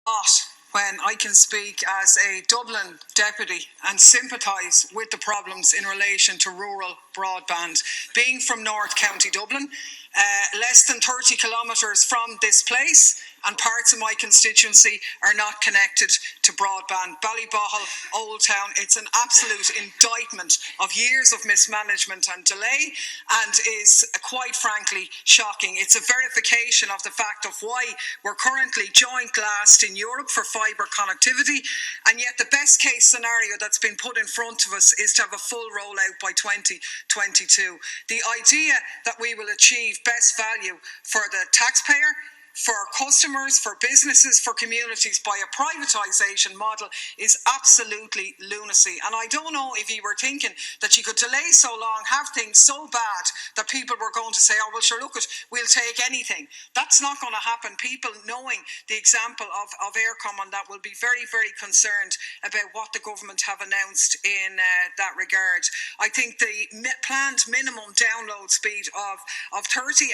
lot when I can speak as a Dublin deputy and sympathise with the problems in relation to rural broadband. Being from North County Dublin, less than 30 kilometres from this place, and parts of my constituency are not connected to broadband. Ballybohol, Old Town, it's an absolute indictment of years of mismanagement and delay, and is quite frankly shocking. It's a verification of the fact of why we're currently joint last in Europe for fibre connectivity, and yet the best case scenario that's been put in front of us is to have a full rollout by 2022. The idea that we will achieve best value for the taxpayer, for customers, for businesses, for communities by a privatisation model is absolutely lunacy. And I don't know if you were thinking that you could delay so long, have things so bad that people were going to say, oh, well, sure, look, we'll take anything. That's not going to happen. People, knowing the example of Eircom on that, will be very, very concerned about what the government have announced in that regard. I think the planned minimum download speed of 30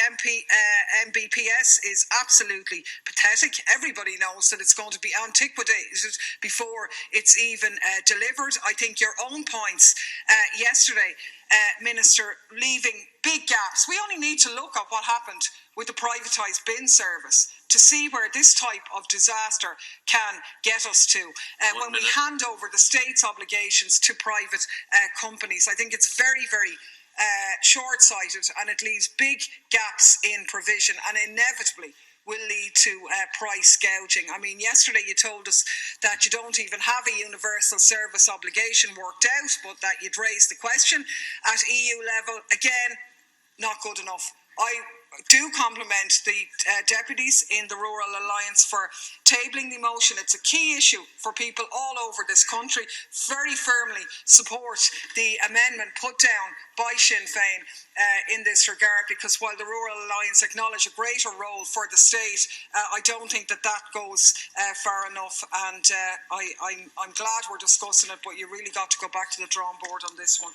Mbps is absolutely pathetic. Everybody knows that it's going to be antiquated before it's even delivered. I think your own points yesterday, Minister, leaving big gaps. We only need to look at what happened with the privatised bin service to see where this type of disaster can get us to. When we hand over the state's obligations to private companies, I think it's very, very short-sighted, and it leaves big gaps in provision, and inevitably will lead to price gouging. I mean, yesterday you told us that you don't even have a universal service obligation worked out, but that you'd raise the question at EU level. Again, not good enough. I do compliment the deputies in the Rural Alliance for tabling the motion. It's a key issue for people all over this country. Very firmly support the amendment put down by Sinn Féin in this regard, because while the Rural Alliance acknowledge a greater role for the state, I don't think that goes far enough, and I'm glad we're discussing it, but you really got to go back to the drawing board on this one.